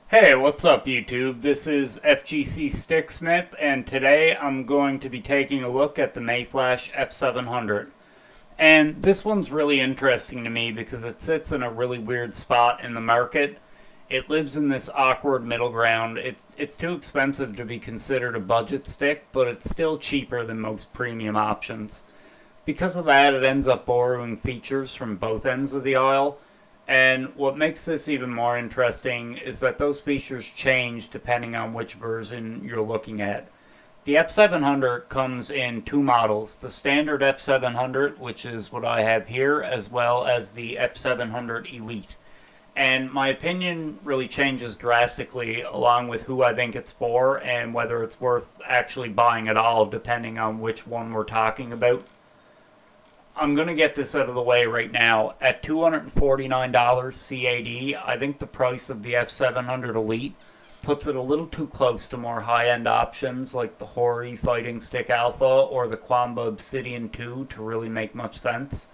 Hey, what's up YouTube? This is FGC Sticksmith, and today I'm going to be taking a look at the Mayflash F700. And this one's really interesting to me because it sits in a really weird spot in the market. It lives in this awkward middle ground. It's too expensive to be considered a budget stick, but it's still cheaper than most premium options. Because of that, it ends up borrowing features from both ends of the aisle. And what makes this even more interesting is that those features change depending on which version you're looking at. The F700 comes in two models, the standard F700, which is what I have here, as well as the F700 Elite. And my opinion really changes drastically along with who I think it's for and whether it's worth actually buying at all, depending on which one we're talking about. I'm going to get this out of the way right now. At $249 CAD, I think the price of the F700 Elite puts it a little too close to more high-end options like the Hori Fighting Stick Alpha or the Quamba Obsidian 2 to really make much sense.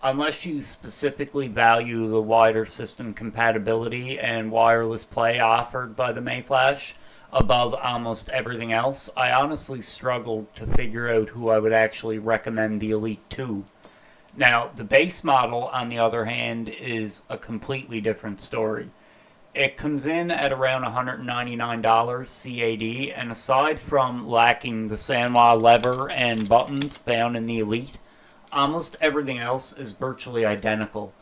Unless you specifically value the wider system compatibility and wireless play offered by the Mayflash above almost everything else, I honestly struggled to figure out who I would actually recommend the Elite to. Now, the base model, on the other hand, is a completely different story. It comes in at around $199 CAD, and aside from lacking the Sanwa lever and buttons found in the Elite, almost everything else is virtually identical.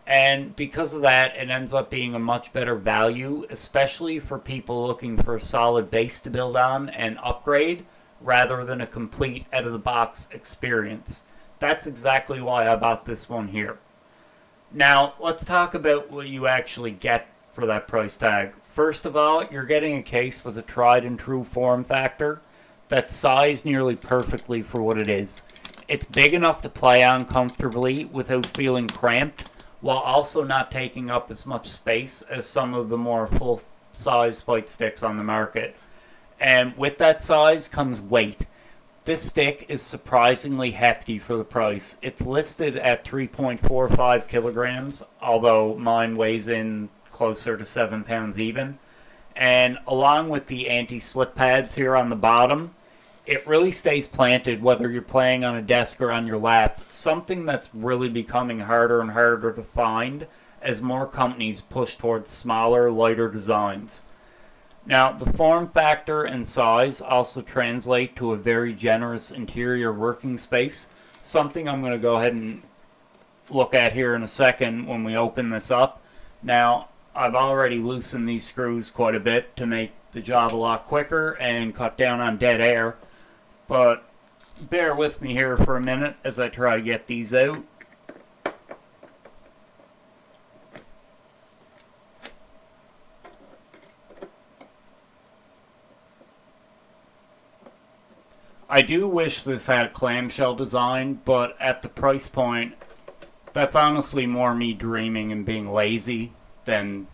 And because of that, it ends up being a much better value, especially for people looking for a solid base to build on and upgrade, rather than a complete out-of-the-box experience. That's exactly why I bought this one here. Now, let's talk about what you actually get for that price tag. First of all, you're getting a case with a tried and true form factor that's sized nearly perfectly for what it is. It's big enough to play on comfortably without feeling cramped, while also not taking up as much space as some of the more full-size fight sticks on the market. And with that size comes weight. This stick is surprisingly hefty for the price. It's listed at 3.45 kilograms, although mine weighs in closer to 7 pounds even. And along with the anti-slip pads here on the bottom, it really stays planted whether you're playing on a desk or on your lap, something that's really becoming harder and harder to find as more companies push towards smaller, lighter designs. Now, the form factor and size also translate to a very generous interior working space, something I'm going to go ahead and look at here in a second when we open this up. Now, I've already loosened these screws quite a bit to make the job a lot quicker and cut down on dead air. But bear with me here for a minute as I try to get these out. I do wish this had a clamshell design, but at the price point, that's honestly more me dreaming and being lazy than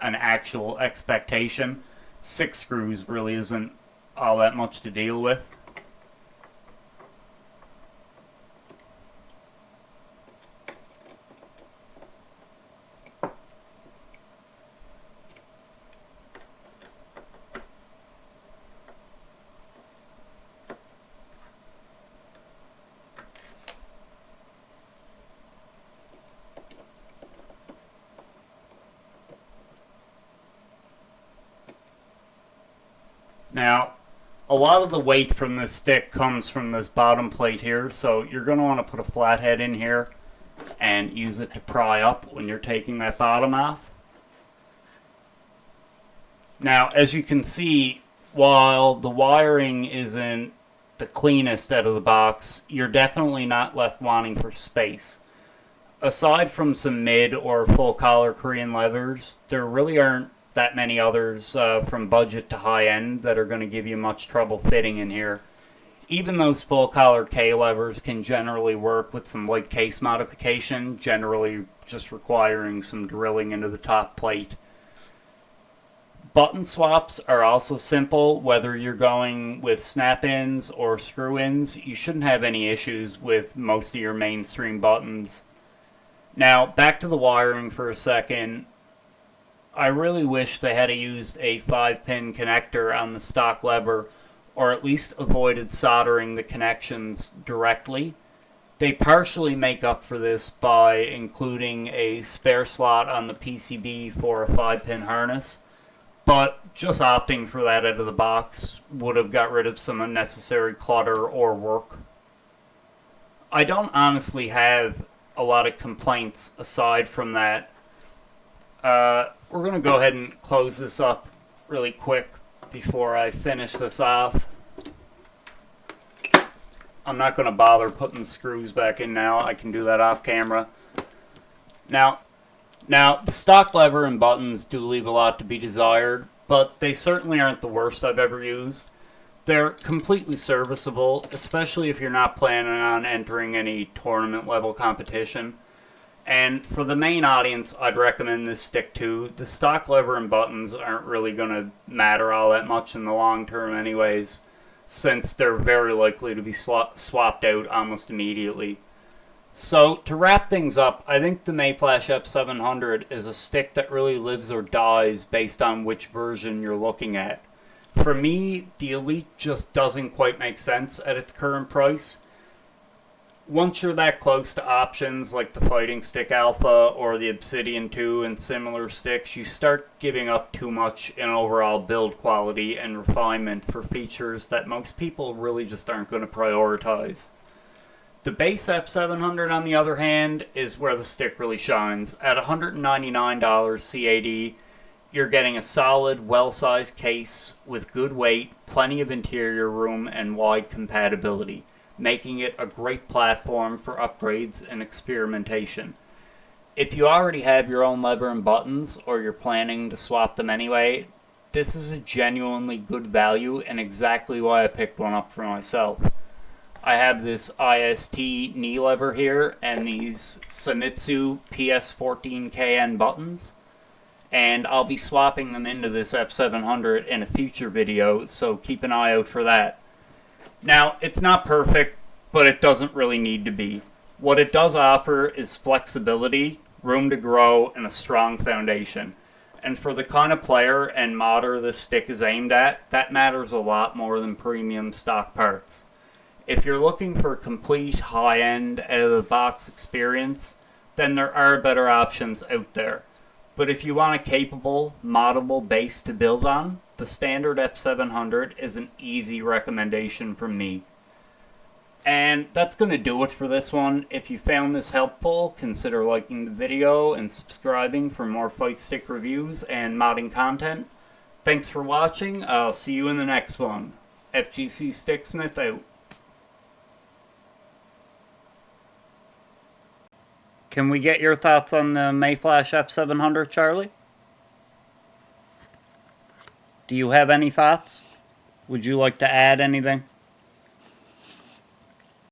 an actual expectation. 6 screws really isn't all that much to deal with. Now, a lot of the weight from this stick comes from this bottom plate here, so you're going to want to put a flathead in here and use it to pry up when you're taking that bottom off. Now, as you can see, while the wiring isn't the cleanest out of the box, you're definitely not left wanting for space. Aside from some mid or full collar Korean levers, there really aren't that many others from budget to high end that are going to give you much trouble fitting in here. Even those full collar K levers can generally work with some light case modification, generally just requiring some drilling into the top plate. Button swaps are also simple, whether you're going with snap-ins or screw-ins. You shouldn't have any issues with most of your mainstream buttons. Now, back to the wiring for a second. I really wish they had used a 5-pin connector on the stock lever, or at least avoided soldering the connections directly. They partially make up for this by including a spare slot on the PCB for a 5-pin harness, but just opting for that out of the box would have got rid of some unnecessary clutter or work. I don't honestly have a lot of complaints aside from that. We're going to go ahead and close this up really quick before I finish this off. I'm not going to bother putting the screws back in now. I can do that off camera. Now, the stock lever and buttons do leave a lot to be desired, but they certainly aren't the worst I've ever used. They're completely serviceable, especially if you're not planning on entering any tournament level competition. And for the main audience, I'd recommend this stick too. The stock lever and buttons aren't really going to matter all that much in the long term anyways, since they're very likely to be swapped out almost immediately. So, to wrap things up, I think the Mayflash F700 is a stick that really lives or dies based on which version you're looking at. For me, the Elite just doesn't quite make sense at its current price. Once you're that close to options like the Fighting Stick Alpha or the Obsidian 2 and similar sticks, you start giving up too much in overall build quality and refinement for features that most people really just aren't going to prioritize. The base F700, on the other hand, is where the stick really shines. At $199 CAD, you're getting a solid, well-sized case with good weight, plenty of interior room, and wide compatibility, making it a great platform for upgrades and experimentation. If you already have your own lever and buttons, or you're planning to swap them anyway, this is a genuinely good value and exactly why I picked one up for myself. I have this IST knee lever here and these Famitsu PS14KN buttons, and I'll be swapping them into this F700 in a future video, so keep an eye out for that. Now, it's not perfect, but it doesn't really need to be. What it does offer is flexibility, room to grow, and a strong foundation. And for the kind of player and modder this stick is aimed at, that matters a lot more than premium stock parts. If you're looking for a complete high-end, out-of-the-box experience, then there are better options out there. But if you want a capable, moddable base to build on, the standard F700 is an easy recommendation from me. And that's going to do it for this one. If you found this helpful, consider liking the video and subscribing for more fight stick reviews and modding content. Thanks for watching. I'll see you in the next one. FGC Sticksmith out. Can we get your thoughts on the Mayflash F700, Charlie? Do you have any thoughts? Would you like to add anything?